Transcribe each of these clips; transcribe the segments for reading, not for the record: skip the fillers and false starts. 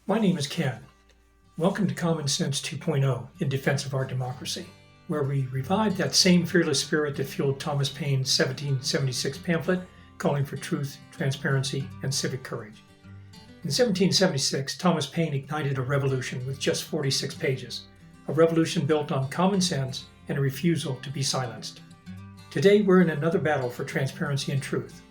My name is Ken. Welcome to Common Sense 2.0 in defense of our democracy, where we revive that same fearless spirit that fueled Thomas Paine's 1776 pamphlet calling for truth, transparency, and civic courage. In 1776, Thomas Paine ignited a revolution with just 46 pages, a revolution built on common sense and a refusal to be silenced. Today, we're in another battle for transparency and truth.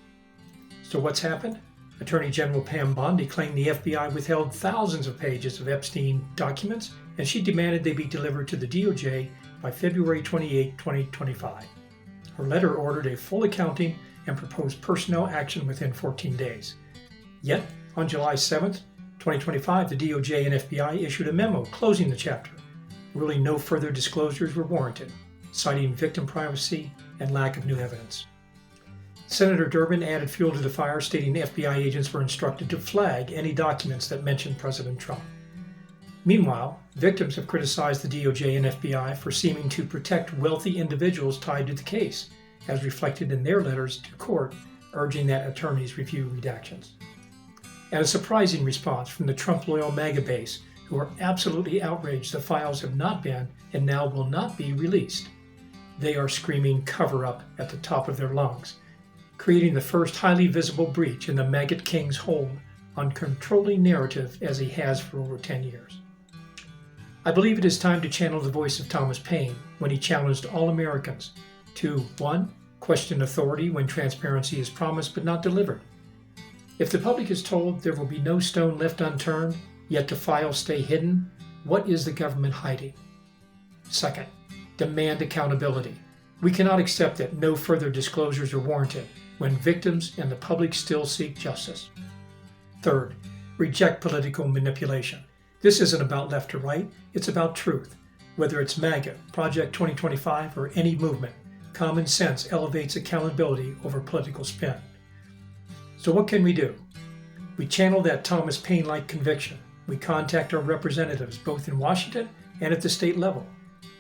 So what's happened? Attorney General Pam Bondi claimed the FBI withheld thousands of pages of Epstein documents, and she demanded they be delivered to the DOJ by February 28, 2025. Her letter ordered a full accounting and proposed personnel action within 14 days. Yet, on July 7, 2025, the DOJ and FBI issued a memo closing the chapter, ruling no further disclosures were warranted, citing victim privacy and lack of new evidence. Senator Durbin added fuel to the fire, stating FBI agents were instructed to flag any documents that mentioned President Trump. Meanwhile, victims have criticized the DOJ and FBI for seeming to protect wealthy individuals tied to the case, as reflected in their letters to court urging that attorneys review redactions. And a surprising response from the Trump-loyal MAGA base, who are absolutely outraged the files have not been and now will not be released. They are screaming cover-up at the top of their lungs, creating the first highly visible breach in the MAGA king's hold on controlling narrative as he has for over 10 years. I believe it is time to channel the voice of Thomas Paine when he challenged all Americans to 1. Question authority when transparency is promised but not delivered. If the public is told there will be no stone left unturned, yet the files stay hidden, what is the government hiding? 2. Demand accountability. We cannot accept that no further disclosures are warranted when victims and the public still seek justice. 3. Reject political manipulation. This isn't about left or right, it's about truth. Whether it's MAGA, Project 2025, or any movement, common sense elevates accountability over political spin. So what can we do? We channel that Thomas Paine-like conviction. We contact our representatives both in Washington and at the state level.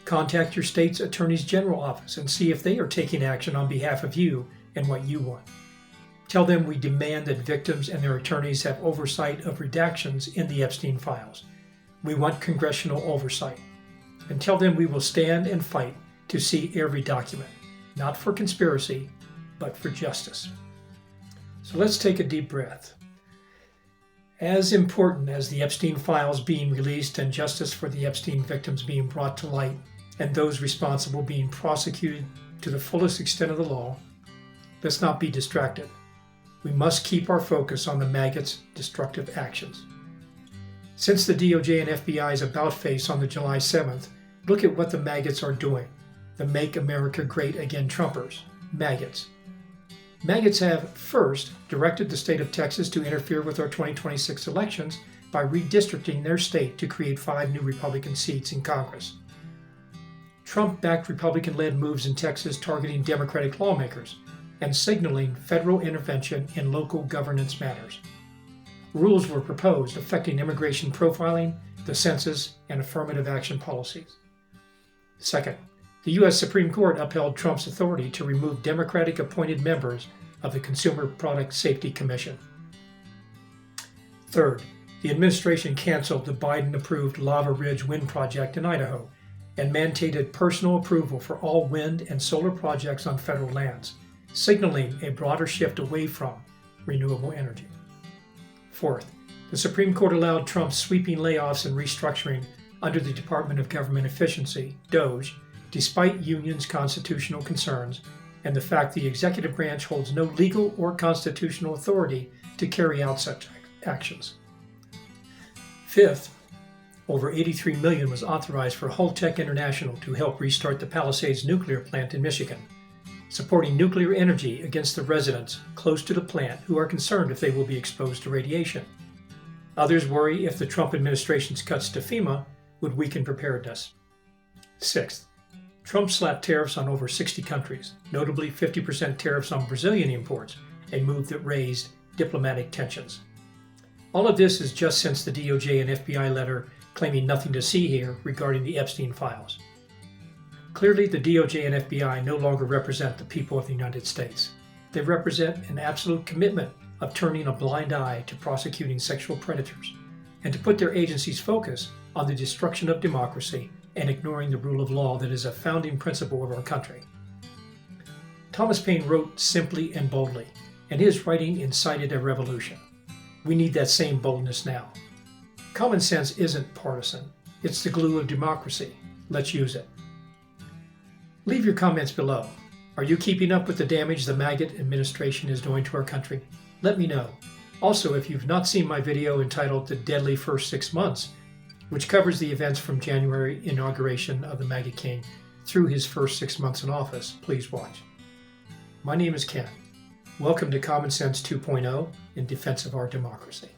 Contact your state's Attorney's General office and see if they are taking action on behalf of you and what you want. Tell them we demand that victims and their attorneys have oversight of redactions in the Epstein files. We want congressional oversight. And tell them we will stand and fight to see every document, not for conspiracy, but for justice. So let's take a deep breath. As important as the Epstein files being released and justice for the Epstein victims being brought to light and those responsible being prosecuted to the fullest extent of the law, let's not be distracted. We must keep our focus on the MAGATs' destructive actions. Since the DOJ and FBI's about-face on the July 7th, look at what the MAGATs are doing. The Make America Great Again Trumpers, MAGATs. MAGATs have, first, directed the state of Texas to interfere with our 2026 elections by redistricting their state to create 5 new Republican seats in Congress. Trump-backed Republican-led moves in Texas targeting Democratic lawmakers and signaling federal intervention in local governance matters. Rules were proposed affecting immigration profiling, the census, and affirmative action policies. Second, the U.S. Supreme Court upheld Trump's authority to remove Democratic-appointed members of the Consumer Product Safety Commission. Third, the administration canceled the Biden-approved Lava Ridge wind project in Idaho and mandated personal approval for all wind and solar projects on federal lands, signaling a broader shift away from renewable energy. Fourth, the Supreme Court allowed Trump's sweeping layoffs and restructuring under the Department of Government Efficiency, DOJ, despite unions' constitutional concerns and the fact the executive branch holds no legal or constitutional authority to carry out such actions. Fifth, over $83 million was authorized for Holtec International to help restart the Palisades nuclear plant in Michigan, supporting nuclear energy against the residents close to the plant who are concerned if they will be exposed to radiation. Others worry if the Trump administration's cuts to FEMA would weaken preparedness. Sixth, Trump slapped tariffs on over 60 countries, notably 50% tariffs on Brazilian imports, a move that raised diplomatic tensions. All of this is just since the DOJ and FBI letter claiming nothing to see here regarding the Epstein files. Clearly, the DOJ and FBI no longer represent the people of the United States. They represent an absolute commitment of turning a blind eye to prosecuting sexual predators and to put their agency's focus on the destruction of democracy and ignoring the rule of law that is a founding principle of our country. Thomas Paine wrote simply and boldly, and his writing incited a revolution. We need that same boldness now. Common sense isn't partisan. It's the glue of democracy. Let's use it. Leave your comments below. Are you keeping up with the damage the MAGA administration is doing to our country? Let me know. Also, if you've not seen my video entitled The Deadly First 6 Months, which covers the events from January inauguration of the MAGA King through his first 6 months in office, please watch. My name is Ken. Welcome to Common Sense 2.0 in defense of our democracy.